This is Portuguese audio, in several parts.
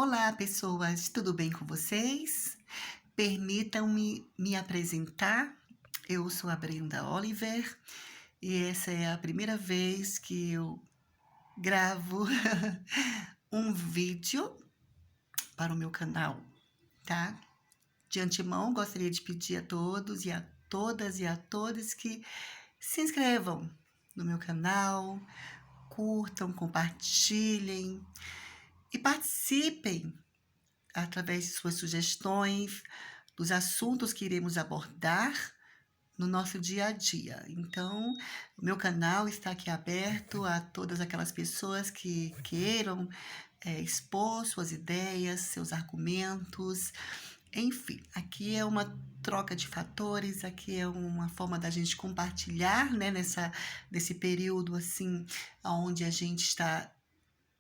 Olá, pessoas, tudo bem com vocês? Permitam-me me apresentar. Eu sou a Brenda Oliver e essa é a primeira vez que eu gravo um vídeo para o meu canal, tá? De antemão, gostaria de pedir a todos e a todas e a todos que se inscrevam no meu canal, curtam, compartilhem e participem através de suas sugestões, dos assuntos que iremos abordar no nosso dia a dia. Então, o meu canal está aqui aberto a todas aquelas pessoas que queiram expor suas ideias, seus argumentos, enfim, aqui é uma troca de fatores, aqui é uma forma da gente compartilhar, né, nesse período assim, onde a gente está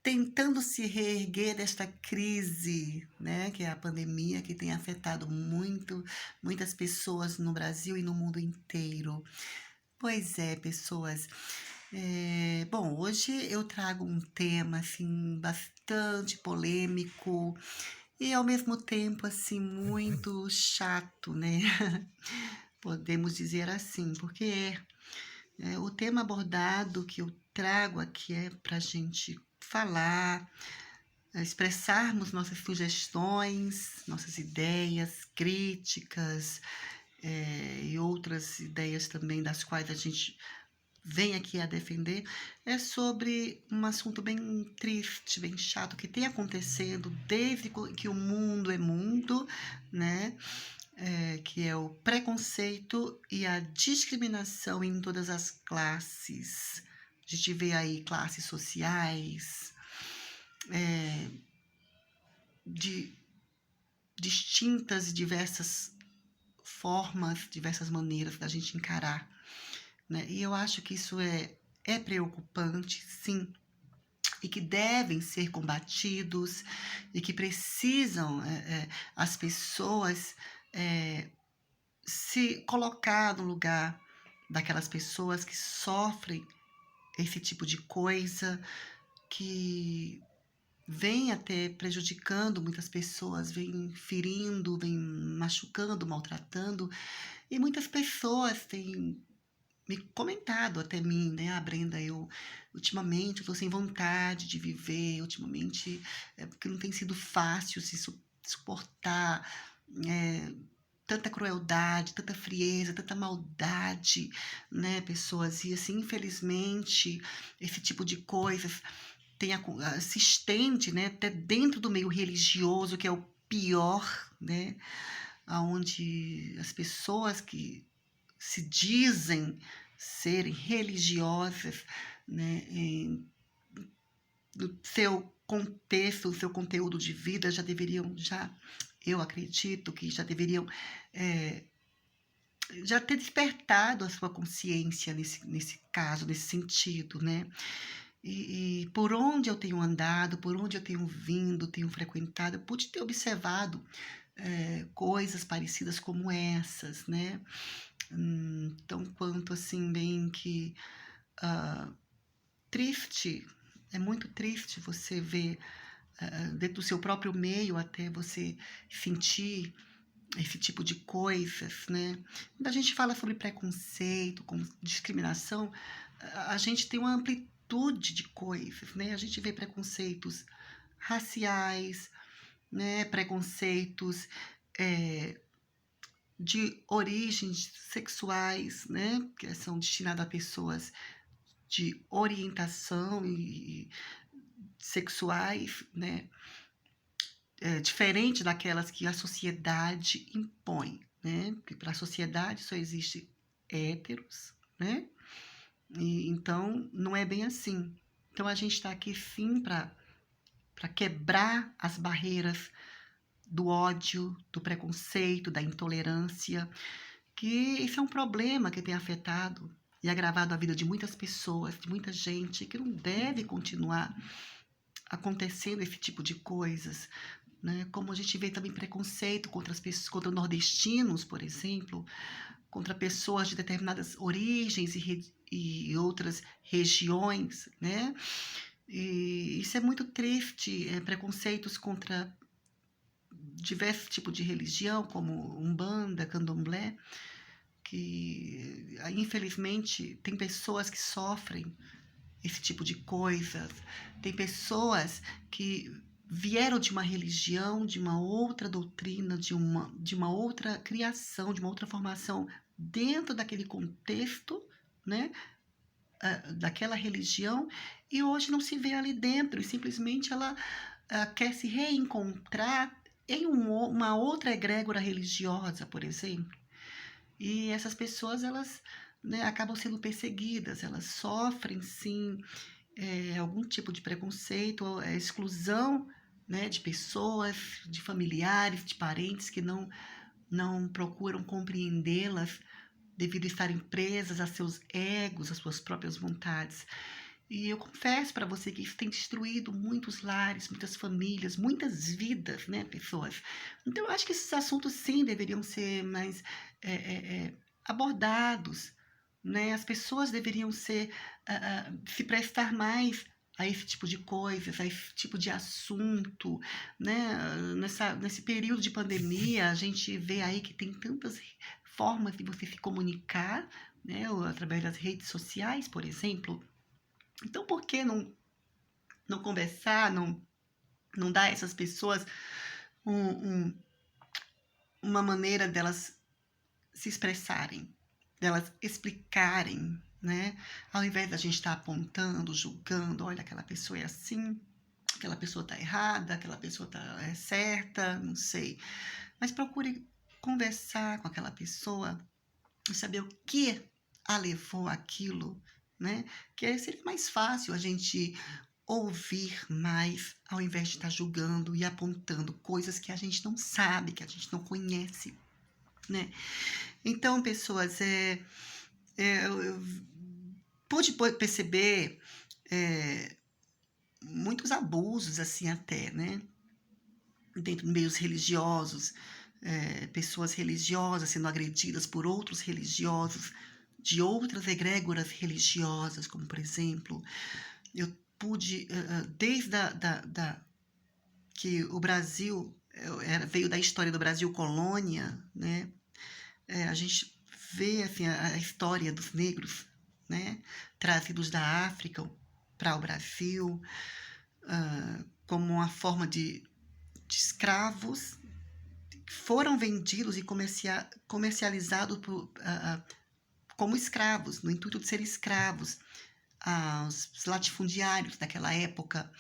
tentando se reerguer desta crise, né, que é a pandemia, que tem afetado muitas pessoas no Brasil e no mundo inteiro. Pois é, pessoas. Bom, hoje eu trago um tema assim bastante polêmico e ao mesmo tempo assim muito chato, né? Podemos dizer assim, porque o tema abordado que eu trago aqui é para a gente falar, expressarmos nossas sugestões, nossas ideias, críticas, e outras ideias também das quais a gente vem aqui a defender, é sobre um assunto bem triste, bem chato, que tem acontecendo desde que o mundo é mundo, né? Que é o preconceito e a discriminação em todas as classes. A gente vê aí classes sociais, de distintas e diversas formas, diversas maneiras da gente encarar, né? E eu acho que isso é preocupante, sim, e que devem ser combatidos e que precisam as pessoas se colocar no lugar daquelas pessoas que sofrem esse tipo de coisa, que vem até prejudicando muitas pessoas, vem ferindo, vem machucando, maltratando, e muitas pessoas têm me comentado até mim, né? Ah, Brenda, eu ultimamente estou sem vontade de viver, ultimamente porque não tem sido fácil se suportar é, tanta crueldade, tanta frieza, tanta maldade, né, pessoas? E assim, infelizmente, esse tipo de coisas se estende, né, até dentro do meio religioso, que é o pior, né, aonde as pessoas que se dizem serem religiosas, né, no seu contexto, o seu conteúdo de vida eu acredito que já deveriam já ter despertado a sua consciência nesse caso, nesse sentido, né? E por onde eu tenho andado, por onde eu tenho vindo, tenho frequentado, eu pude ter observado coisas parecidas como essas, né? Tão quanto assim, bem que triste, é muito triste você ver dentro do seu próprio meio até você sentir esse tipo de coisas, né? Quando a gente fala sobre preconceito, como discriminação, a gente tem uma amplitude de coisas, né? A gente vê preconceitos raciais, né? Preconceitos de origens sexuais, né? Que são destinados a pessoas de orientação e sexuais, né? Diferente daquelas que a sociedade impõe, né? Porque para a sociedade só existe héteros, né? E, então, não é bem assim. Então, a gente está aqui sim para quebrar as barreiras do ódio, do preconceito, da intolerância, que isso é um problema que tem afetado e agravado a vida de muitas pessoas, de muita gente, que não deve continuar acontecendo esse tipo de coisas, né? Como a gente vê também preconceito contra as pessoas, contra nordestinos, por exemplo, contra pessoas de determinadas origens e outras regiões, né? E isso é muito triste, preconceitos contra diversos tipos de religião, como Umbanda, Candomblé, que infelizmente tem pessoas que sofrem esse tipo de coisas. Tem pessoas que vieram de uma religião, de uma outra doutrina, de uma outra criação, de uma outra formação dentro daquele contexto, né, daquela religião, e hoje não se vê ali dentro, e simplesmente ela quer se reencontrar em uma outra egrégora religiosa, por exemplo. E essas pessoas, elas, né, acabam sendo perseguidas, elas sofrem, sim, algum tipo de preconceito, exclusão, né, de pessoas, de familiares, de parentes que não procuram compreendê-las devido a estarem presas a seus egos, às suas próprias vontades. E eu confesso para você que isso tem destruído muitos lares, muitas famílias, muitas vidas, né, pessoas. Então, eu acho que esses assuntos, sim, deveriam ser mais é, é, é, abordados, né? As pessoas deveriam se prestar mais a esse tipo de coisas, a esse tipo de assunto, né? Nesse período de pandemia, a gente vê aí que tem tantas formas de você se comunicar, né? Através das redes sociais, por exemplo. Então, por que não conversar, não dar a essas pessoas um, um, uma maneira delas se expressarem, delas explicarem, né? Ao invés da gente estar apontando, julgando, olha, aquela pessoa é assim, aquela pessoa está errada, aquela pessoa está certa, não sei. Mas procure conversar com aquela pessoa e saber o que a levou àquilo, né? Que aí seria mais fácil a gente ouvir mais, ao invés de estar julgando e apontando coisas que a gente não sabe, que a gente não conhece, né? Então, pessoas, eu pude perceber muitos abusos, assim, até, né? Dentro de meios religiosos, pessoas religiosas sendo agredidas por outros religiosos, de outras egrégoras religiosas, como, por exemplo, eu pude, desde que o Brasil veio da história do Brasil colônia, né? A gente vê assim, a história dos negros, né? Trazidos da África para o Brasil, como uma forma de escravos que foram vendidos e comercializados como escravos, no intuito de ser escravos aos latifundiários daquela época.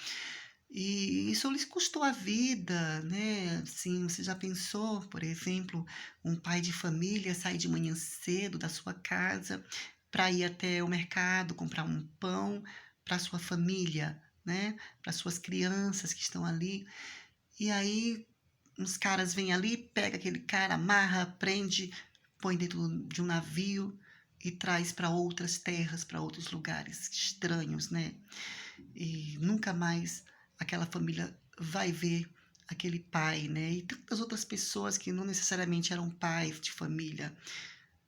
E isso lhes custou a vida, né? Assim, você já pensou, por exemplo, um pai de família sair de manhã cedo da sua casa para ir até o mercado comprar um pão para sua família, né? Para suas crianças que estão ali. E aí uns caras vêm ali, pega aquele cara, amarra, prende, põe dentro de um navio e traz para outras terras, para outros lugares estranhos, né? E nunca mais aquela família vai ver aquele pai, né? E tantas outras pessoas que não necessariamente eram pais de família,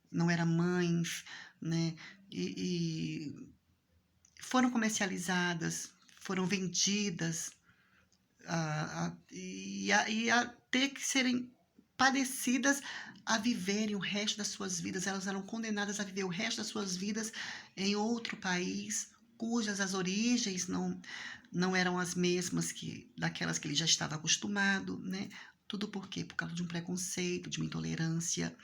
não eram mães, né? E foram comercializadas, foram vendidas e a ter que serem padecidas a viverem o resto das suas vidas. Elas eram condenadas a viver o resto das suas vidas em outro país, cujas as origens não eram as mesmas que daquelas que ele já estava acostumado, né? Tudo por quê? Por causa de um preconceito, de uma intolerância,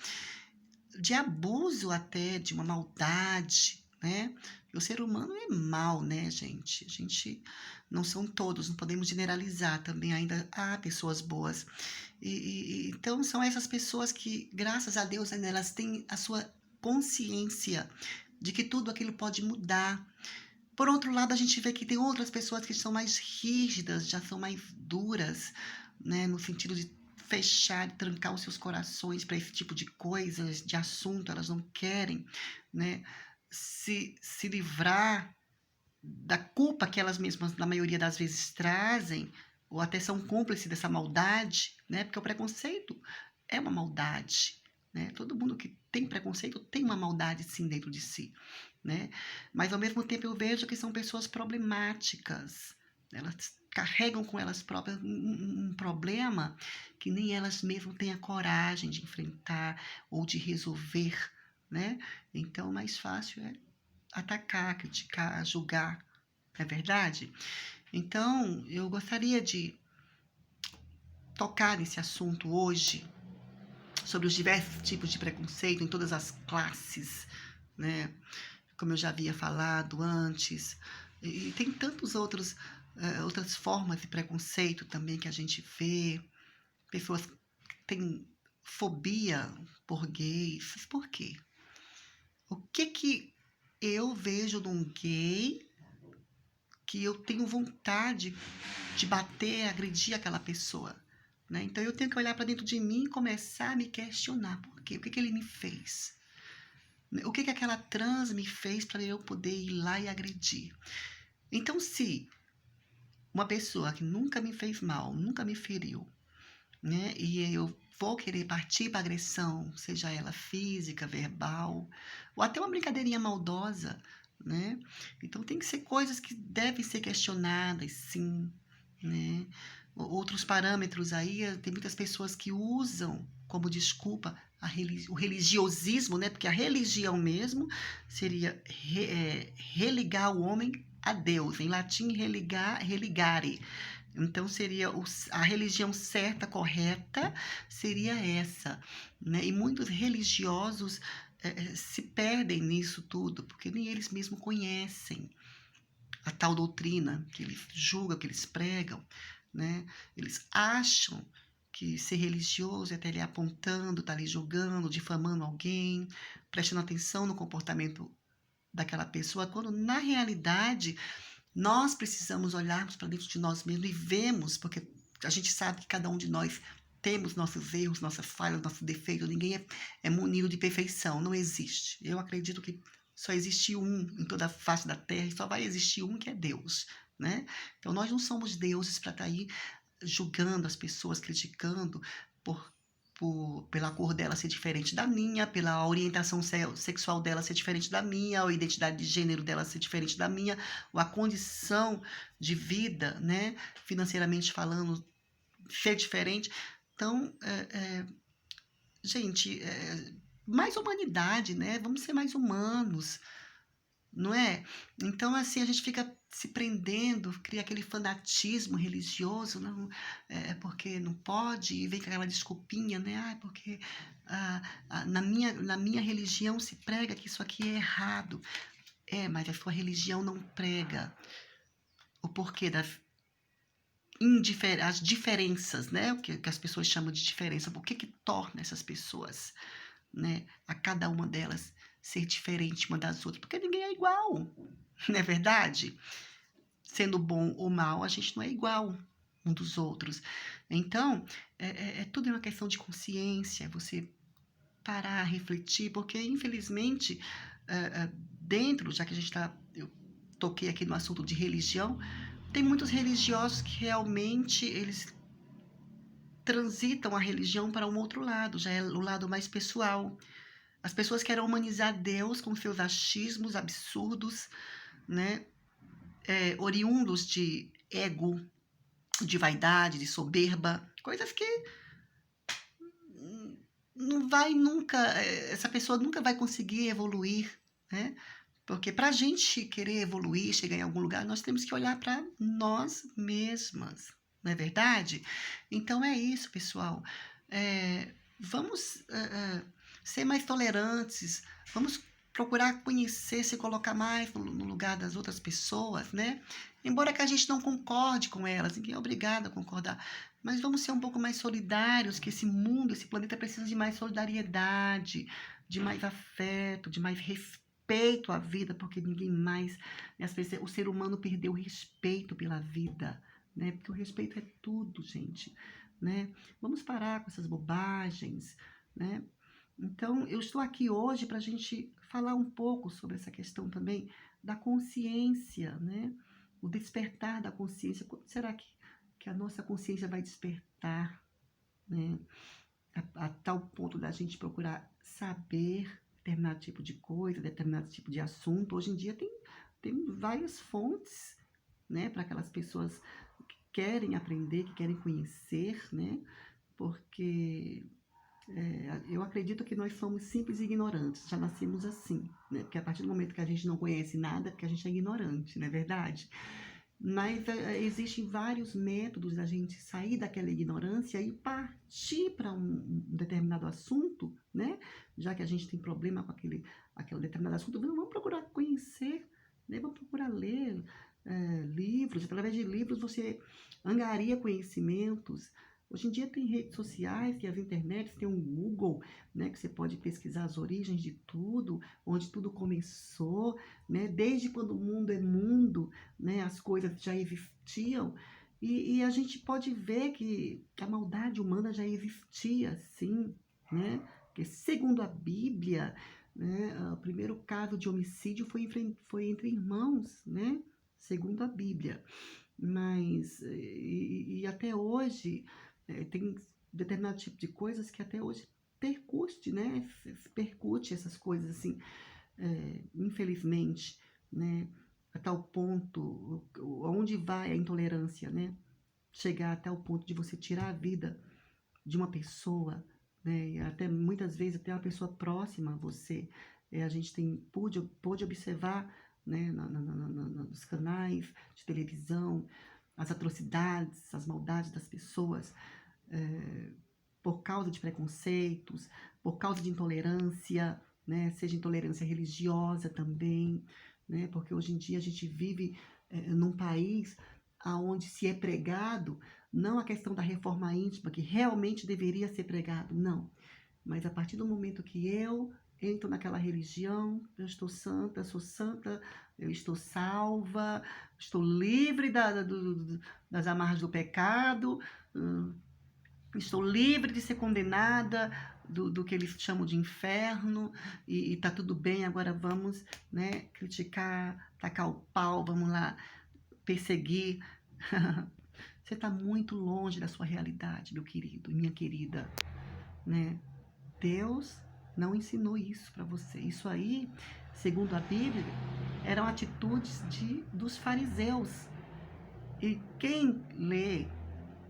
de abuso até, de uma maldade, né? O ser humano é mau, né, gente? A gente não são todos, não podemos generalizar também, ainda há pessoas boas. Então, são essas pessoas que, graças a Deus, ainda elas têm a sua consciência de que tudo aquilo pode mudar. Por outro lado, a gente vê que tem outras pessoas que são mais rígidas, já são mais duras, né, no sentido de fechar, de trancar os seus corações para esse tipo de coisas, de assunto, elas não querem, né, se livrar da culpa que elas mesmas, na maioria das vezes, trazem, ou até são cúmplices dessa maldade, né, porque o preconceito é uma maldade, né, todo mundo que tem preconceito tem uma maldade sim dentro de si, né? Mas ao mesmo tempo eu vejo que são pessoas problemáticas. Elas carregam com elas próprias um problema que nem elas mesmas têm a coragem de enfrentar ou de resolver, né? Então, o mais fácil é atacar, criticar, julgar, não é verdade? Então, eu gostaria de tocar nesse assunto hoje, sobre os diversos tipos de preconceito em todas as classes, né? Como eu já havia falado antes, e tem tantos outras formas de preconceito também que a gente vê, pessoas que têm fobia por gays, por quê? O que eu vejo num gay que eu tenho vontade de bater, agredir aquela pessoa, né? Então eu tenho que olhar para dentro de mim e começar a me questionar, por quê? O que ele me fez? O que aquela trans me fez para eu poder ir lá e agredir? Então, se uma pessoa que nunca me fez mal, nunca me feriu, né? E eu vou querer partir para agressão, seja ela física, verbal, ou até uma brincadeirinha maldosa, né? Então tem que ser coisas que devem ser questionadas, sim, né? Outros parâmetros aí, tem muitas pessoas que usam como desculpa o religiosismo, né? Porque a religião mesmo seria religar o homem a Deus, em latim religare. Então, seria a religião certa, correta, seria essa, né? E muitos religiosos se perdem nisso tudo, porque nem eles mesmos conhecem a tal doutrina que eles julgam, que eles pregam, né? Eles acham que ser religioso é estar ali apontando, estar ali julgando, difamando alguém, prestando atenção no comportamento daquela pessoa, quando na realidade nós precisamos olharmos para dentro de nós mesmos e vemos, porque a gente sabe que cada um de nós temos nossos erros, nossas falhas, nossos defeitos. Ninguém é munido de perfeição, não existe. Eu acredito que só existe um em toda a face da terra e só vai existir um, que é Deus, né? Então nós não somos deuses para estar aí julgando as pessoas, criticando por pela cor dela ser diferente da minha, pela orientação sexual dela ser diferente da minha, a identidade de gênero dela ser diferente da minha, ou a condição de vida, né, financeiramente falando, ser diferente. Então, gente, mais humanidade, né? Vamos ser mais humanos, não é? Então, assim, a gente fica se prendendo, cria aquele fanatismo religioso, não, porque não pode, e vem com aquela desculpinha, né? Ah, porque na minha religião se prega que isso aqui é errado. Mas a sua religião não prega o porquê das as diferenças, né? O que as pessoas chamam de diferença. O que torna essas pessoas, né? A cada uma delas ser diferente uma das outras? Porque ninguém é igual, não é verdade? Sendo bom ou mal, a gente não é igual um dos outros. Então, tudo uma questão de consciência, você parar, refletir, porque infelizmente, dentro, já que a gente está, eu toquei aqui no assunto de religião, tem muitos religiosos que realmente eles transitam a religião para um outro lado, já é o lado mais pessoal. As pessoas querem humanizar Deus com seus achismos absurdos, né? Oriundos de ego, de vaidade, de soberba, coisas que não vai nunca, essa pessoa nunca vai conseguir evoluir, né? Porque para a gente querer evoluir, chegar em algum lugar, nós temos que olhar para nós mesmas, não é verdade? Então é isso, pessoal. Vamos ser mais tolerantes, vamos procurar conhecer, se colocar mais no lugar das outras pessoas, né? Embora que a gente não concorde com elas, ninguém é obrigado a concordar, mas vamos ser um pouco mais solidários, que esse mundo, esse planeta precisa de mais solidariedade, de mais afeto, de mais respeito à vida, porque ninguém mais, né, o ser humano perdeu o respeito pela vida, né? Porque o respeito é tudo, gente, né? Vamos parar com essas bobagens, né? Então, eu estou aqui hoje para a gente falar um pouco sobre essa questão também da consciência, né? O despertar da consciência. Quando será que a nossa consciência vai despertar, né? A tal ponto da gente procurar saber, determinado tipo de coisa, determinado tipo de assunto. Hoje em dia tem várias fontes, né, para aquelas pessoas que querem aprender, que querem conhecer, né, porque eu acredito que nós somos simples e ignorantes, já nascemos assim, né, porque a partir do momento que a gente não conhece nada, é porque a gente é ignorante, não é verdade? Mas existem vários métodos da gente sair daquela ignorância e partir para um determinado assunto, né? Já que a gente tem problema com aquele determinado assunto, vamos procurar conhecer, né? Vamos procurar ler livros. Através de livros você angaria conhecimentos. Hoje em dia tem redes sociais, tem as internets, tem um Google, né? Que você pode pesquisar as origens de tudo, onde tudo começou, né? Desde quando o mundo é mundo, né, as coisas já existiam, e a gente pode ver que a maldade humana já existia, sim, né? Porque segundo a Bíblia, né, o primeiro caso de homicídio foi entre irmãos, né? Segundo a Bíblia. Mas, e até hoje, tem determinado tipo de coisas que até hoje percute, né? Percute essas coisas assim, infelizmente, né? A tal ponto, onde vai a intolerância, né? Chegar até o ponto de você tirar a vida de uma pessoa, né? E até muitas vezes até uma pessoa próxima a você. A gente pôde observar, né? Nos canais de televisão, as atrocidades, as maldades das pessoas, por causa de preconceitos, por causa de intolerância, né? Seja intolerância religiosa também, né? Porque hoje em dia a gente vive num país onde se é pregado não a questão da reforma íntima, que realmente deveria ser pregado, não. Mas a partir do momento que eu entro naquela religião, eu estou santa, eu estou salva, estou livre das amarras do pecado, estou livre de ser condenada do que eles chamam de inferno, e tá tudo bem, agora vamos, né, criticar, tacar o pau, vamos lá, perseguir. Você está muito longe da sua realidade, meu querido, minha querida, né? Deus não ensinou isso para você. Isso aí, segundo a Bíblia, eram atitudes dos fariseus. E quem lê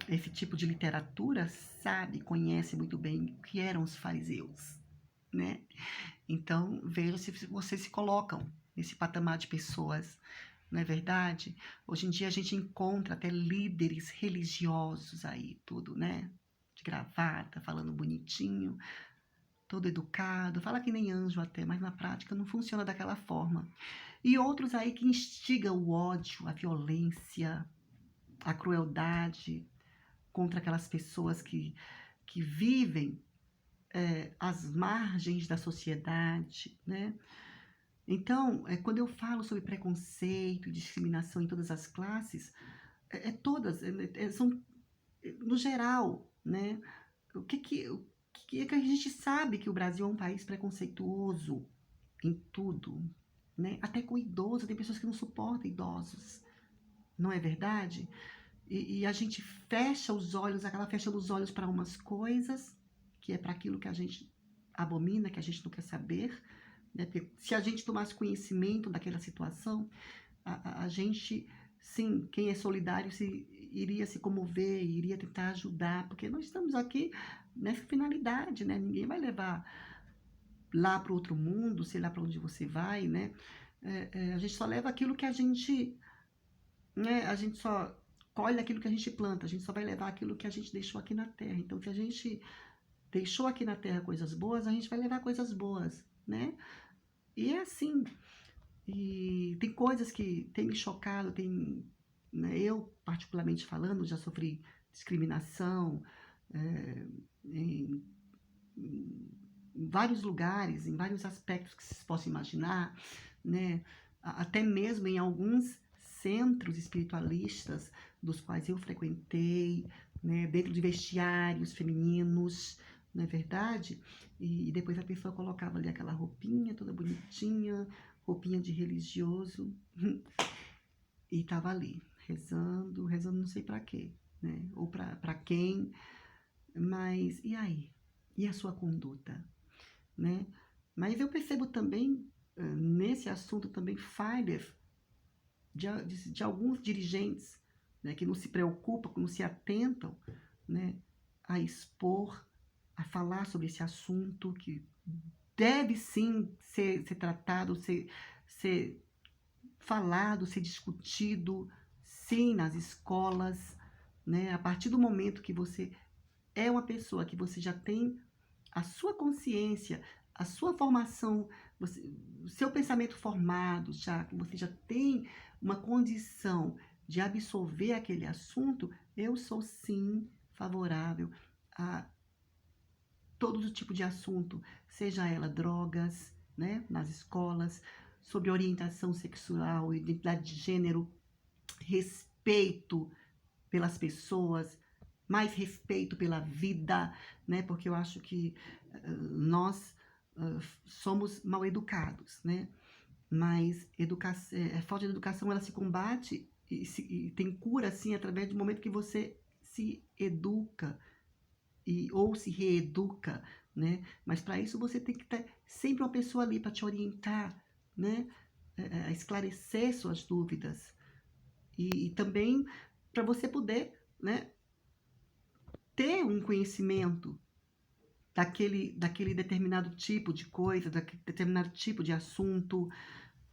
esse tipo de literatura sabe, conhece muito bem o que eram os fariseus, né? Então, veja se vocês se colocam nesse patamar de pessoas, não é verdade? Hoje em dia a gente encontra até líderes religiosos aí, tudo, né? De gravata, falando bonitinho, todo educado, fala que nem anjo até, mas na prática não funciona daquela forma. E outros aí que instigam o ódio, a violência, a crueldade contra aquelas pessoas que vivem às margens da sociedade, né? Então, quando eu falo sobre preconceito e discriminação em todas as classes, todas, são no geral, né? O que a gente sabe que o Brasil é um país preconceituoso em tudo, né? Até com idoso, tem pessoas que não suportam idosos, não é verdade? E a gente fecha os olhos, acaba fechando os olhos para umas coisas, que é para aquilo que a gente abomina, que a gente não quer saber, né? Porque se a gente tomasse conhecimento daquela situação, a gente, sim, quem é solidário iria se comover, iria tentar ajudar, porque nós estamos aqui nessa finalidade, né? Ninguém vai levar lá para o outro mundo, sei lá para onde você vai, né? A gente só leva aquilo que a gente, né? A gente só colhe aquilo que a gente planta, a gente só vai levar aquilo que a gente deixou aqui na Terra. Então, se a gente deixou aqui na Terra coisas boas, a gente vai levar coisas boas, né? E é assim. E tem coisas que têm me chocado, né, eu, particularmente falando, já sofri discriminação é, em, em vários lugares, em vários aspectos que se possa imaginar, né? Até mesmo em alguns centros espiritualistas dos quais eu frequentei, né? Dentro de vestiários femininos, não é verdade? E depois a pessoa colocava ali aquela roupinha toda bonitinha, roupinha de religioso, e estava ali, rezando não sei para quê, né? Ou para quem, mas e aí? E a sua conduta, né? Mas eu percebo também, nesse assunto também, falhas de alguns dirigentes, né, que não se preocupam, que não se atentam, né, a expor, a falar sobre esse assunto que deve sim ser tratado, ser falado, ser discutido, sim, nas escolas, né? A partir do momento que você é uma pessoa que você já tem a sua consciência, a sua formação, o seu pensamento formado, já que você já tem uma condição de absorver aquele assunto, eu sou sim favorável a todo o tipo de assunto, seja ela drogas, né, nas escolas, sobre orientação sexual, identidade de gênero, respeito pelas pessoas, mais respeito pela vida, né? Porque eu acho que nós somos mal educados, né? Mas a falta de educação ela se combate e tem cura assim através do momento que você se educa ou se reeduca, né? Mas para isso você tem que ter sempre uma pessoa ali para te orientar, né? A esclarecer suas dúvidas e também para você poder, né, ter um conhecimento daquele determinado tipo de coisa, daquele determinado tipo de assunto,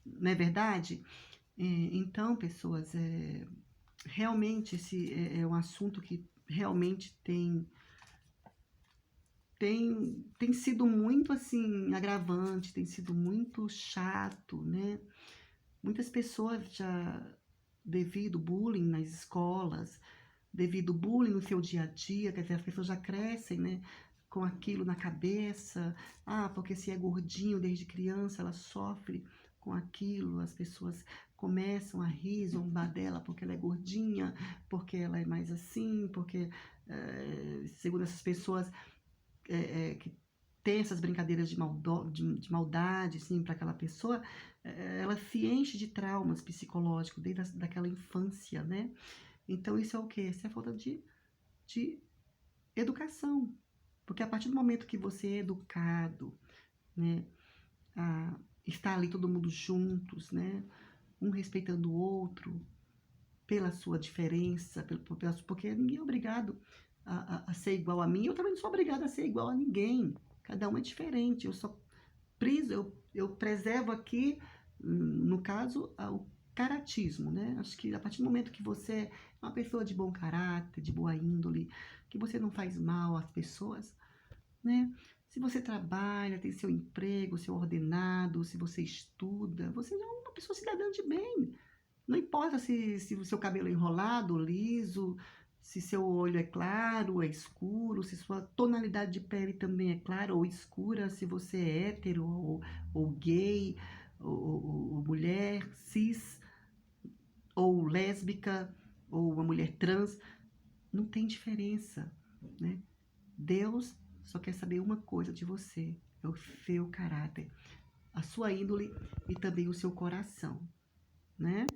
não é verdade? Então, pessoas, realmente esse é um assunto que realmente tem sido muito assim agravante, tem sido muito chato, né? Muitas pessoas já, devido bullying nas escolas, devido bullying no seu dia a dia, quer dizer, as pessoas já crescem, né, com aquilo na cabeça. Ah, porque se é gordinho desde criança, ela sofre com aquilo, as pessoas começam a rir, zombar dela porque ela é gordinha, porque ela é mais assim, porque, segundo essas pessoas, que tem essas brincadeiras de maldade, assim, para aquela pessoa, ela se enche de traumas psicológicos desde daquela infância, né? Então, isso é o quê? Isso é falta de educação. Porque a partir do momento que você é educado, né, está ali todo mundo juntos, né, um respeitando o outro, pela sua diferença, porque ninguém é obrigado a ser igual a mim, eu também não sou obrigada a ser igual a ninguém. Cada um é diferente. Eu preservo aqui, no caso, o caratismo, né? Acho que a partir do momento que você é uma pessoa de bom caráter, de boa índole, que você não faz mal às pessoas, né? Se você trabalha, tem seu emprego, seu ordenado, se você estuda, você é uma pessoa cidadã de bem. Não importa se o seu cabelo é enrolado, liso, se seu olho é claro, é escuro, se sua tonalidade de pele também é clara ou escura, se você é hétero ou gay, ou mulher, cis, ou lésbica, ou uma mulher trans, não tem diferença, né? Deus só quer saber uma coisa de você, é o seu caráter, a sua índole e também o seu coração, né?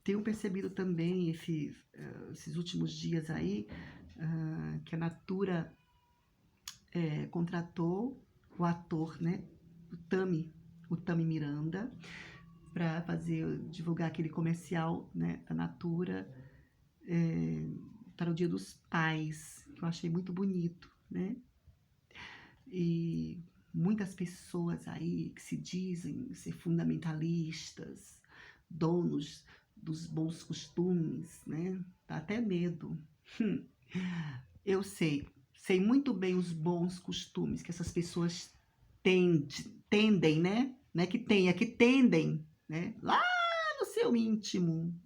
Tenho percebido também esses últimos dias aí que a Natura contratou o ator, né, o Tami Miranda, para divulgar aquele comercial, né, da Natura para o Dia dos Pais, que eu achei muito bonito, né? E muitas pessoas aí que se dizem ser fundamentalistas, donos dos bons costumes, né? Dá até medo. Eu sei muito bem os bons costumes que essas pessoas tendem, né? Não é que tem, é que tendem, né? Lá no seu íntimo.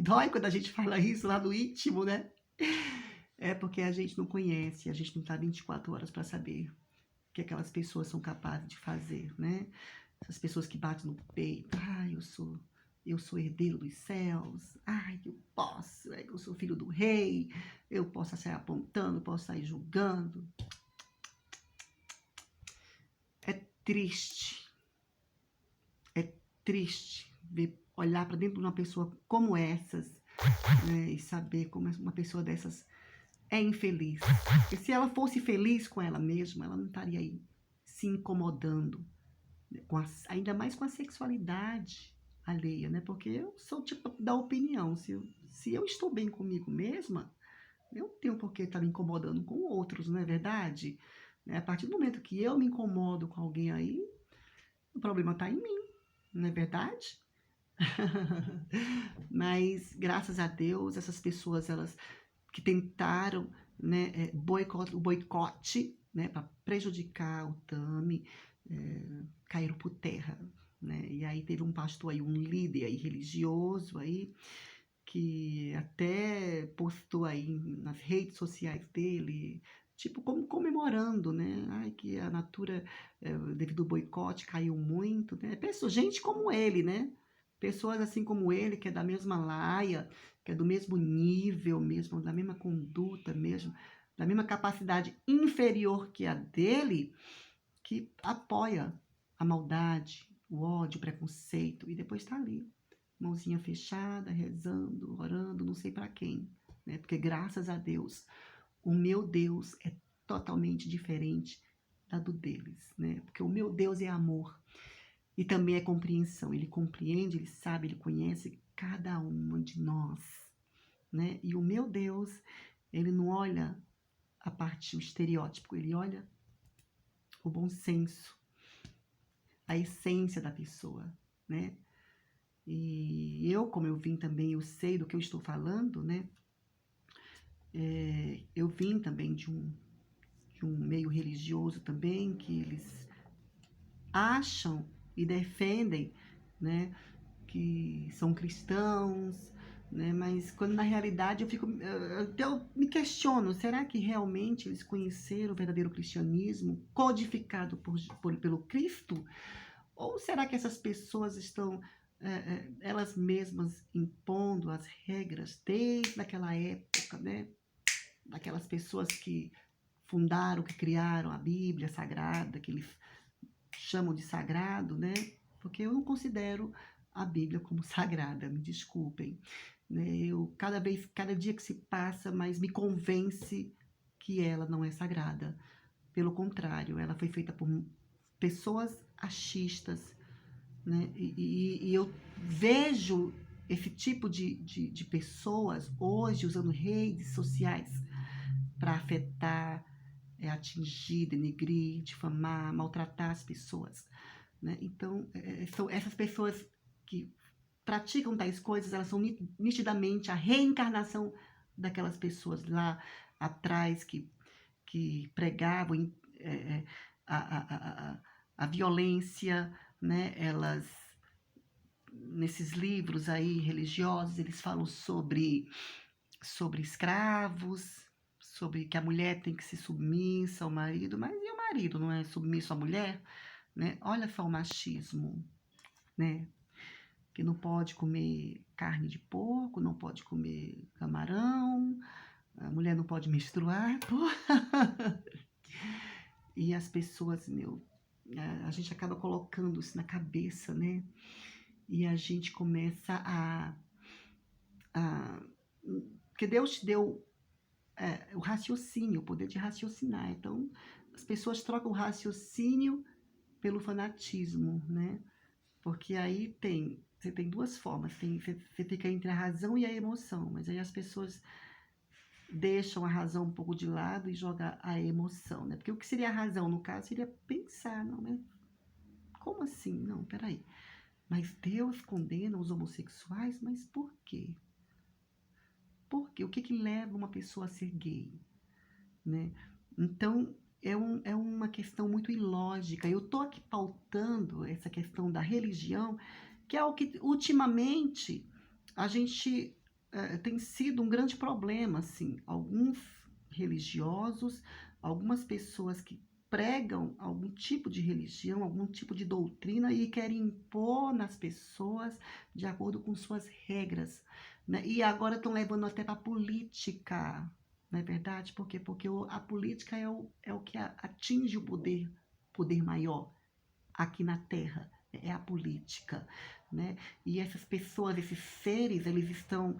Dói quando a gente fala isso lá no íntimo, né? É porque a gente não conhece, a gente não tá 24 horas para saber o que aquelas pessoas são capazes de fazer, né? Essas pessoas que batem no peito, eu sou herdeiro dos céus, eu posso, eu sou filho do rei, eu posso sair apontando, posso sair julgando. É triste, é triste olhar para dentro de uma pessoa como essas, né, e saber como uma pessoa dessas é infeliz. Porque se ela fosse feliz com ela mesma, ela não estaria aí se incomodando, né, ainda mais com a sexualidade alheia, né? Porque eu sou tipo da opinião, se eu estou bem comigo mesma, eu não tenho por que estar me incomodando com outros, não é verdade? Né, a partir do momento que eu me incomodo com alguém aí, o problema está em mim, não é verdade? Mas graças a Deus, essas pessoas elas que tentaram, né, o boicote, né, para prejudicar o Tami, caíram por terra, né? E aí teve um pastor aí, um líder aí religioso aí, que até postou aí nas redes sociais dele, tipo, como comemorando, né? Ai, que a Natura, devido ao boicote, caiu muito, né? Gente como ele, né? Pessoas assim como ele, que é da mesma laia, que é do mesmo nível mesmo, da mesma conduta mesmo, da mesma capacidade inferior que a dele, que apoia a maldade, o ódio, o preconceito, e depois está ali, mãozinha fechada, rezando, orando, não sei para quem, né? Porque graças a Deus, o meu Deus é totalmente diferente da do deles, né? Porque o meu Deus é amor e também é compreensão. Ele compreende, ele sabe, ele conhece cada uma de nós, né? E o meu Deus, ele não olha a parte, o estereótipo, ele olha o bom senso, a essência da pessoa, né? E eu, como eu vim também, eu sei do que eu estou falando, né? Eu vim também de um meio religioso também, que eles acham e defendem, né, que são cristãos, né, mas quando na realidade eu me questiono, será que realmente eles conheceram o verdadeiro cristianismo codificado pelo Cristo? Ou será que essas pessoas estão elas mesmas impondo as regras desde aquela época, né? Daquelas pessoas que fundaram, que criaram a Bíblia Sagrada, que eles chamam de sagrado, né? Porque eu não considero a Bíblia como sagrada, me desculpem. Né? Cada dia que se passa, mais me convence que ela não é sagrada. Pelo contrário, ela foi feita por pessoas achistas, né? E eu vejo esse tipo de pessoas hoje usando redes sociais para afetar, atingir, denegrir, difamar, maltratar as pessoas, né? Então, são essas pessoas que praticam tais coisas, elas são nitidamente a reencarnação daquelas pessoas lá atrás que pregavam a, a, a, a violência, né? Elas, nesses livros aí religiosos, eles falam sobre escravos, sobre que a mulher tem que ser submissa ao marido, mas e o marido não é submisso à mulher? Né? Olha só o machismo, né? Que não pode comer carne de porco, não pode comer camarão, a mulher não pode menstruar, pô. E as pessoas, a gente acaba colocando isso na cabeça, né? E a gente começa a porque Deus te deu o raciocínio, o poder de raciocinar. Então, as pessoas trocam o raciocínio pelo fanatismo, né? Porque aí você tem duas formas, você fica entre a razão e a emoção, mas aí as pessoas deixam a razão um pouco de lado e jogam a emoção, né? Porque o que seria a razão, no caso, seria pensar, não, mas como assim? Não, peraí. Mas Deus condena os homossexuais, mas por quê? Por quê? O que leva uma pessoa a ser gay, né? Então, é uma questão muito ilógica. Eu estou aqui pautando essa questão da religião, que é o que ultimamente a gente tem sido um grande problema, assim. Alguns religiosos, algumas pessoas que pregam algum tipo de religião, algum tipo de doutrina e querem impor nas pessoas de acordo com suas regras, né? E agora estão levando até para a política, não é verdade? Por quê? Porque a política é o que atinge o poder maior aqui na Terra. É a política, né? E essas pessoas, esses seres, eles estão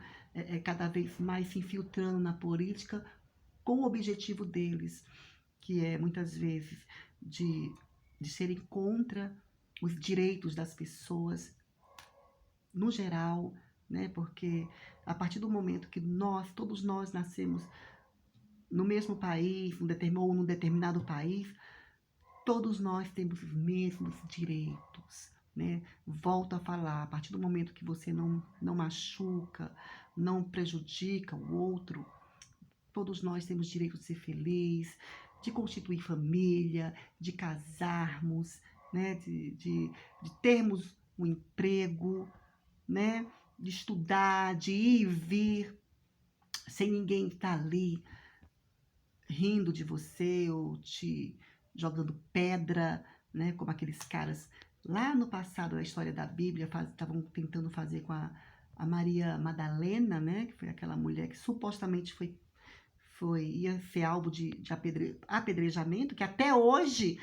cada vez mais se infiltrando na política com o objetivo deles, que é muitas vezes de de serem contra os direitos das pessoas no geral, né? Porque a partir do momento que todos nós nascemos no mesmo país, ou num determinado país, todos nós temos os mesmos direitos, né? Volto a falar, a partir do momento que você não machuca, não prejudica o outro, todos nós temos direito de ser feliz, de constituir família, de casarmos, né? De termos um emprego, né? De estudar, de ir e vir, sem ninguém estar ali rindo de você ou te jogando pedra, né? Como aqueles caras lá no passado da história da Bíblia estavam tentando fazer com a Maria Madalena, né? Que foi aquela mulher que supostamente ia ser alvo de apedrejamento, que até hoje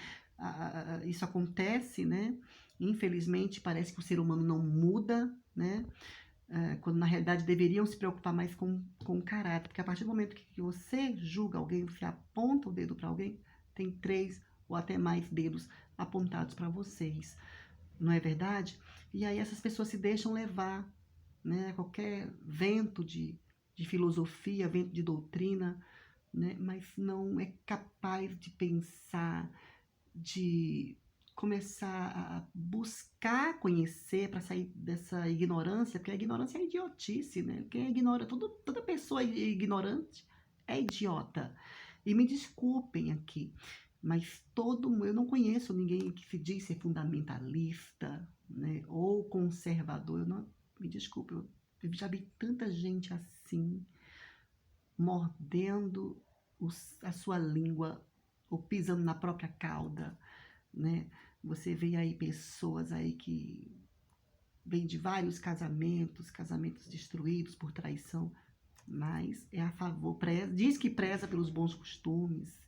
isso acontece, né? Infelizmente, parece que o ser humano não muda, né? Quando na realidade deveriam se preocupar mais com o caráter, porque a partir do momento que você julga alguém, você aponta o dedo para alguém, tem 3 ou até mais dedos apontados para vocês, não é verdade? E aí essas pessoas se deixam levar, né? Qualquer vento de filosofia, vento de doutrina, né? Mas não é capaz de pensar, de começar a buscar conhecer para sair dessa ignorância, porque a ignorância é idiotice, né? Quem ignora, toda pessoa ignorante é idiota. E me desculpem aqui, mas eu não conheço ninguém que se diz ser fundamentalista, né? Ou conservador. Me desculpe, eu já vi tanta gente assim, mordendo a sua língua ou pisando na própria cauda, né? Você vê aí pessoas aí que vêm de vários casamentos destruídos por traição, mas é a favor, diz que preza pelos bons costumes,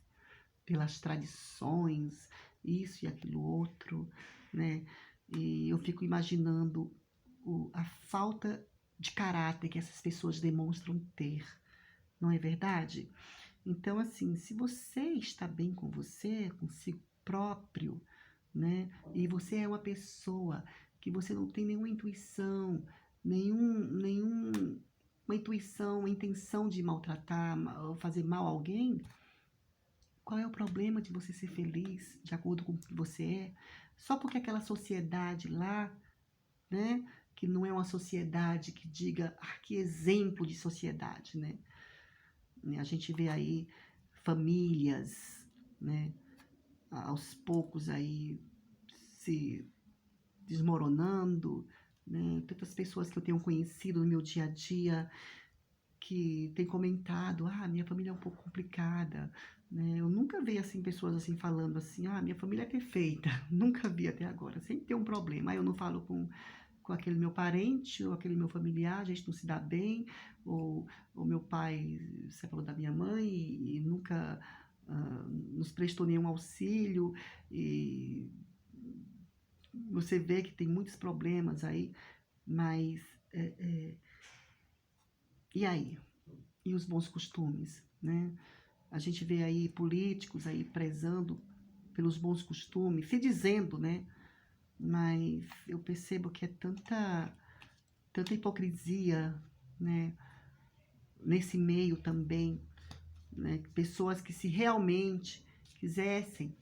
pelas tradições, isso e aquilo outro, né? E eu fico imaginando a falta de caráter que essas pessoas demonstram ter, não é verdade? Então, assim, se você está bem com você, consigo próprio, né? E você é uma pessoa que você não tem nenhuma intuição, uma intuição, uma intenção de maltratar ou fazer mal a alguém, qual é o problema de você ser feliz de acordo com o que você é? Só porque aquela sociedade lá, né? Que não é uma sociedade que diga, que exemplo de sociedade, né? A gente vê aí famílias, né? Aos poucos aí se desmoronando, né? Tantas pessoas que eu tenho conhecido no meu dia a dia que têm comentado, minha família é um pouco complicada, né? Eu nunca vi assim pessoas assim falando assim, minha família é perfeita, nunca vi até agora, sempre tem um problema. Aí eu não falo com aquele meu parente ou aquele meu familiar, a gente não se dá bem, ou meu pai separou da minha mãe e nunca nos prestou nenhum auxílio, e você vê que tem muitos problemas aí, mas e aí? E os bons costumes, né? A gente vê aí políticos aí prezando pelos bons costumes, se dizendo, né? Mas eu percebo que é tanta hipocrisia, né? Nesse meio também, né? Pessoas que se realmente quisessem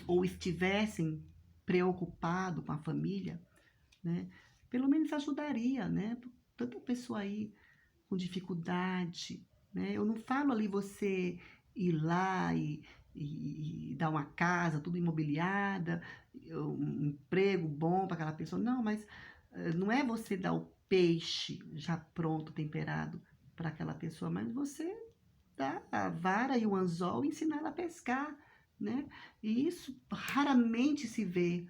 ou estivessem preocupado com a família, né? Pelo menos ajudaria, né? Tanta pessoa aí com dificuldade, né? Eu não falo ali você ir lá e dar uma casa tudo imobiliada, um emprego bom para aquela pessoa, não, mas não é você dar o peixe já pronto, temperado para aquela pessoa, mas você dar a vara e o anzol e ensinar ela a pescar, né? E isso raramente se vê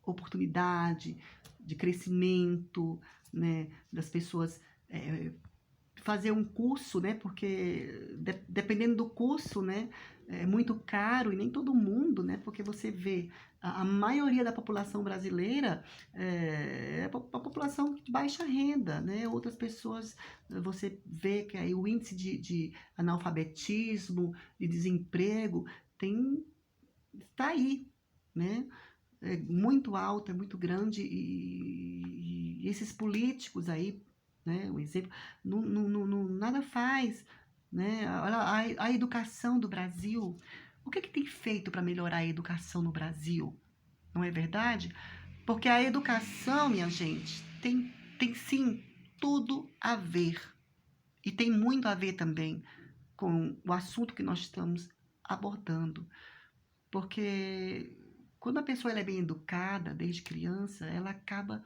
oportunidade de crescimento, né? Das pessoas fazer um curso, né? Porque dependendo do curso, né? É muito caro e nem todo mundo, né? Porque você vê a maioria da população brasileira é a população de baixa renda, né? Outras pessoas, você vê que aí o índice de analfabetismo, de desemprego, está aí, né? É muito alto, é muito grande, e esses políticos aí, né, um exemplo, nada faz, né? Olha a educação do Brasil, o que tem feito para melhorar a educação no Brasil? Não é verdade? Porque a educação, minha gente, tem sim tudo a ver, e tem muito a ver também com o assunto que nós estamos abordando. Porque quando a pessoa ela é bem educada desde criança, ela acaba,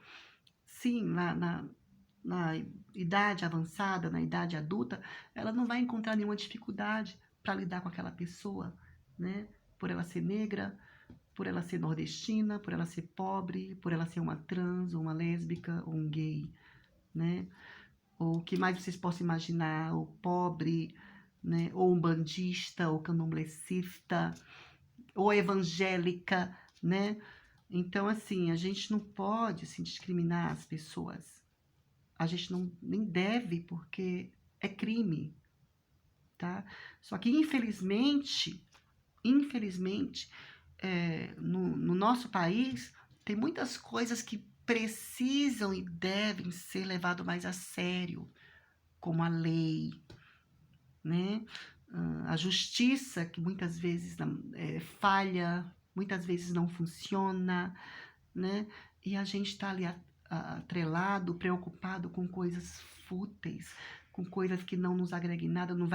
sim, na idade avançada, na idade adulta, ela não vai encontrar nenhuma dificuldade para lidar com aquela pessoa, né? Por ela ser negra, por ela ser nordestina, por ela ser pobre, por ela ser uma trans, ou uma lésbica, ou um gay, né? Ou o que mais vocês possam imaginar, ou pobre, né? Ou um bandista, ou candomblessista, ou evangélica, né? Então, assim, a gente não pode assim, discriminar as pessoas. A gente não nem deve, porque é crime, tá? Só que, infelizmente, no nosso país, tem muitas coisas que precisam e devem ser levadas mais a sério, como a lei, né? A justiça, que muitas vezes falha, muitas vezes não funciona, né? E a gente está ali atrelado, preocupado com coisas fúteis, com coisas que não nos agreguem nada, não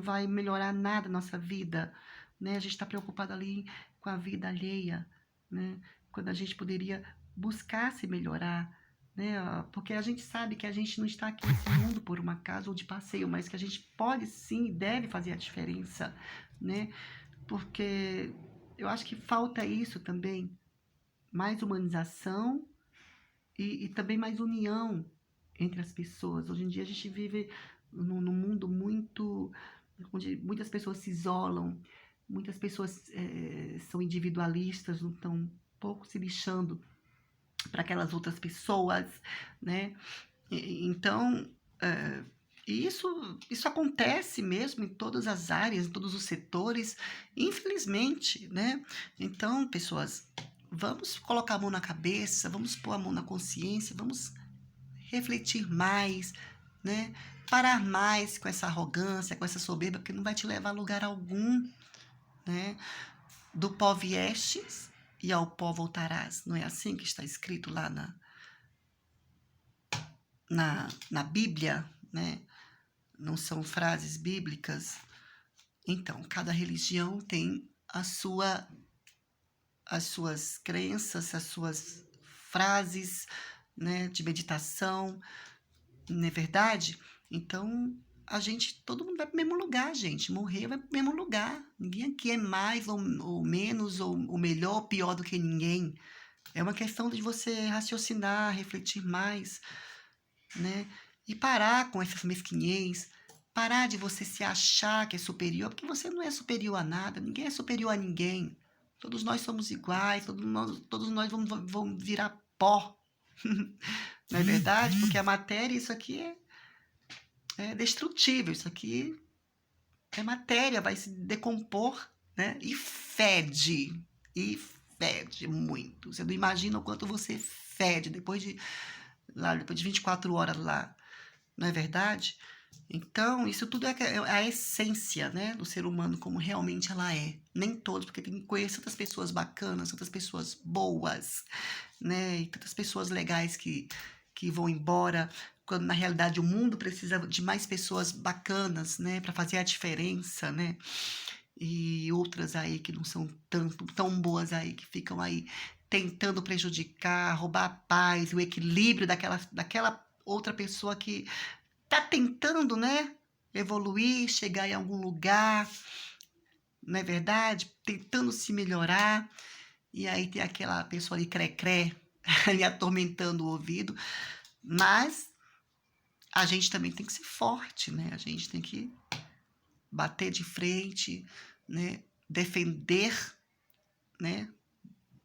vai melhorar nada a nossa vida, né? A gente está preocupado ali com a vida alheia, né? Quando a gente poderia buscar se melhorar, né? Porque a gente sabe que a gente não está aqui nesse mundo por uma acaso ou de passeio, mas que a gente pode sim e deve fazer a diferença, né? Porque eu acho que falta isso também, mais humanização e também mais união entre as pessoas. Hoje em dia a gente vive num mundo muito onde muitas pessoas se isolam, muitas pessoas são individualistas, não estão pouco se lixando para aquelas outras pessoas, né? Então, isso acontece mesmo em todas as áreas, em todos os setores, infelizmente, né? Então, pessoas, vamos colocar a mão na cabeça, vamos pôr a mão na consciência, vamos refletir mais, né? Parar mais com essa arrogância, com essa soberba, porque não vai te levar a lugar algum, né? Do pó viestes e ao pó voltarás. Não é assim que está escrito lá na Bíblia, né? Não são frases bíblicas. Então, cada religião tem as suas crenças, as suas frases, né, de meditação, não é verdade? Então, todo mundo vai para o mesmo lugar, gente. Morrer vai para o mesmo lugar. Ninguém aqui é mais ou menos, ou melhor ou pior do que ninguém. É uma questão de você raciocinar, refletir mais, né? E parar com essas mesquinhez, parar de você se achar que é superior, porque você não é superior a nada, ninguém é superior a ninguém. Todos nós somos iguais, todos nós vamos virar pó. Não é verdade? Porque a matéria, isso aqui é destrutível, isso aqui é matéria, vai se decompor, né? E fede muito. Você não imagina o quanto você fede depois de 24 horas lá. Não é verdade? Então, isso tudo é a essência, né, do ser humano, como realmente ela é. Nem todos, porque tem que conhecer tantas pessoas bacanas, tantas pessoas boas, né, e tantas pessoas legais que vão embora, quando na realidade o mundo precisa de mais pessoas bacanas, né, para fazer a diferença, né, e outras aí que não são tão boas aí, que ficam aí tentando prejudicar, roubar a paz, o equilíbrio daquela outra pessoa que tá tentando, né, evoluir, chegar em algum lugar, não é verdade? Tentando se melhorar, e aí tem aquela pessoa ali crecré, ali atormentando o ouvido, mas a gente também tem que ser forte, né? A gente tem que bater de frente, né? Defender, né?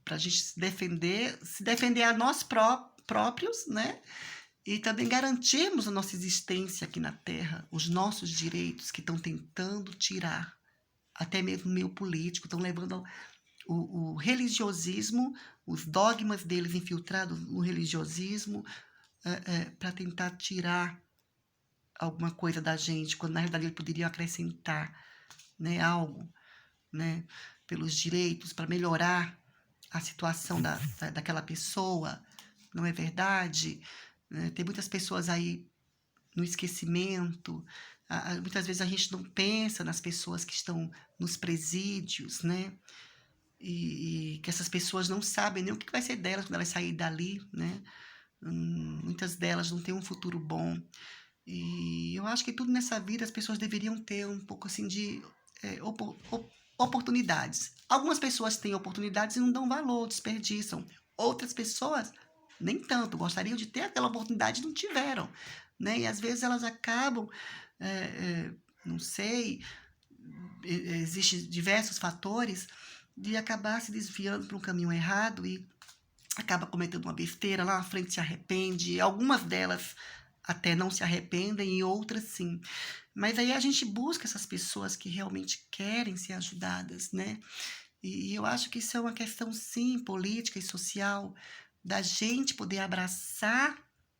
Pra gente se defender a nós próprios, né? E também garantirmos a nossa existência aqui na Terra, os nossos direitos que estão tentando tirar, até mesmo o meio político, estão levando o religiosismo, os dogmas deles infiltrados no religiosismo, para tentar tirar alguma coisa da gente, quando na realidade eles poderiam acrescentar, né, algo, né, pelos direitos, para melhorar a situação daquela pessoa, não é verdade? Tem muitas pessoas aí no esquecimento, muitas vezes a gente não pensa nas pessoas que estão nos presídios, né? E que essas pessoas não sabem nem o que vai ser delas quando elas saírem dali, né? Muitas delas não têm um futuro bom. E eu acho que tudo nessa vida as pessoas deveriam ter um pouco assim de oportunidades. Algumas pessoas têm oportunidades e não dão valor, desperdiçam. Outras pessoas, nem tanto, gostariam de ter aquela oportunidade e não tiveram. Né? E às vezes elas acabam, não sei, existem diversos fatores de acabar se desviando para um caminho errado e acaba cometendo uma besteira, lá na frente se arrepende. Algumas delas até não se arrependem e outras sim. Mas aí a gente busca essas pessoas que realmente querem ser ajudadas, né? E eu acho que isso é uma questão, sim, política e social, da gente poder abraçar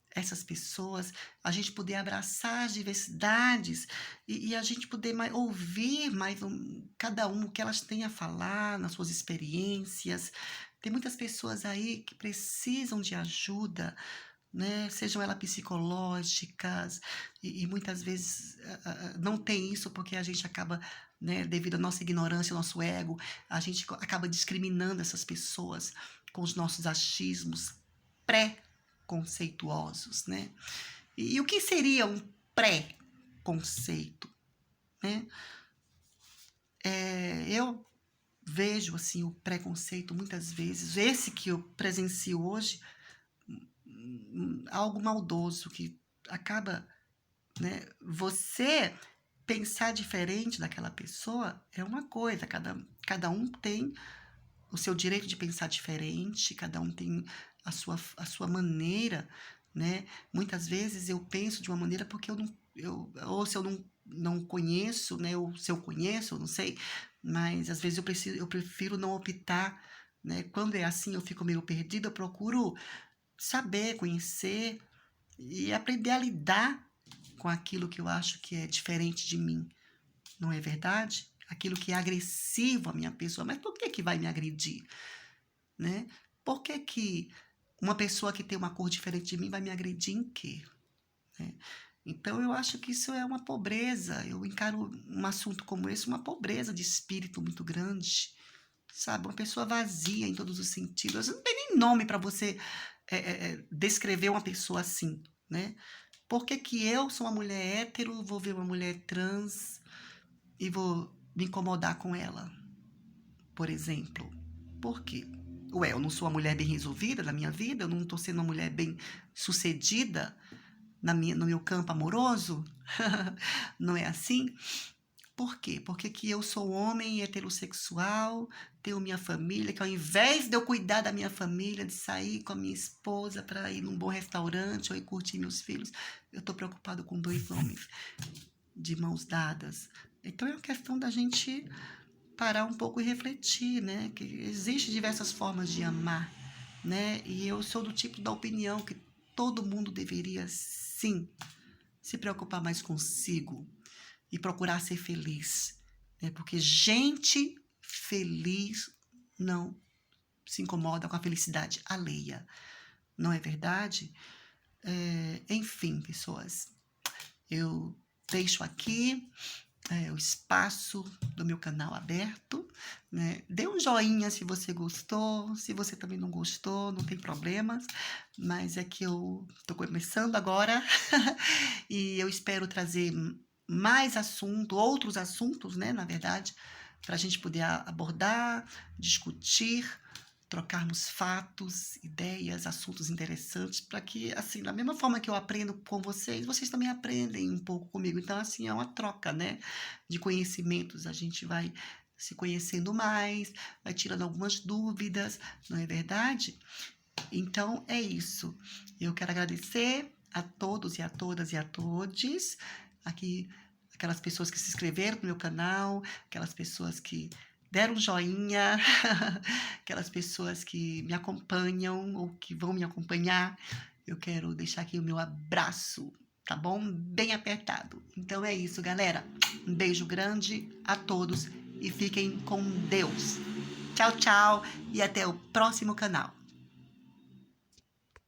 essas pessoas, a gente poder abraçar as diversidades e a gente poder ouvir mais cada um o que elas têm a falar nas suas experiências. Tem muitas pessoas aí que precisam de ajuda, né? Sejam elas psicológicas, e muitas vezes não tem isso porque a gente acaba, né, devido à nossa ignorância, ao nosso ego, a gente acaba discriminando essas pessoas com os nossos achismos pré-conceituosos, né? E o que seria um pré-conceito, né? Eu vejo assim o preconceito muitas vezes, esse que eu presencio hoje, algo maldoso que acaba, né? Você pensar diferente daquela pessoa é uma coisa, cada um tem o seu direito de pensar diferente, cada um tem a sua maneira, né? Muitas vezes eu penso de uma maneira porque ou se eu não conheço, né? Ou se eu conheço, eu não sei, mas às vezes eu prefiro não optar, né? Quando é assim, eu fico meio perdida, eu procuro saber, conhecer e aprender a lidar com aquilo que eu acho que é diferente de mim, não é verdade? Aquilo que é agressivo à minha pessoa. Mas por que vai me agredir, né? Por que uma pessoa que tem uma cor diferente de mim vai me agredir em quê? Né? Então, eu acho que isso é uma pobreza. Eu encaro um assunto como esse, uma pobreza de espírito muito grande, sabe? Uma pessoa vazia em todos os sentidos. Não tem nem nome para você descrever uma pessoa assim, né? Por que eu sou uma mulher hétero, vou ver uma mulher trans e vou me incomodar com ela, por exemplo? Por quê? Ué, eu não sou uma mulher bem resolvida na minha vida? Eu não estou sendo uma mulher bem sucedida no meu campo amoroso? Não é assim? Por quê? Porque que eu sou homem heterossexual, tenho minha família, que ao invés de eu cuidar da minha família, de sair com a minha esposa para ir num bom restaurante ou ir curtir meus filhos, eu estou preocupado com 2 homens de mãos dadas. Então é uma questão da gente parar um pouco e refletir, né? Que existem diversas formas de amar, né? E eu sou do tipo da opinião que todo mundo deveria, sim, se preocupar mais consigo e procurar ser feliz, né? Porque gente feliz não se incomoda com a felicidade alheia, não é verdade? Enfim, pessoas, eu deixo aqui o espaço do meu canal aberto, né? Dê um joinha se você gostou, se você também não gostou, não tem problemas, mas é que eu estou começando agora e eu espero trazer mais outros assuntos, né, na verdade, para a gente poder abordar, discutir, trocarmos fatos, ideias, assuntos interessantes, para que, assim, da mesma forma que eu aprendo com vocês, vocês também aprendem um pouco comigo. Então, assim, é uma troca, né, de conhecimentos. A gente vai se conhecendo mais, vai tirando algumas dúvidas, não é verdade? Então, é isso. Eu quero agradecer a todos e a todas e a todes aqui, aquelas pessoas que se inscreveram no meu canal, aquelas pessoas que deram um joinha, aquelas pessoas que me acompanham ou que vão me acompanhar. Eu quero deixar aqui o meu abraço, tá bom? Bem apertado. Então é isso, galera. Um beijo grande a todos e fiquem com Deus. Tchau, tchau e até o próximo canal.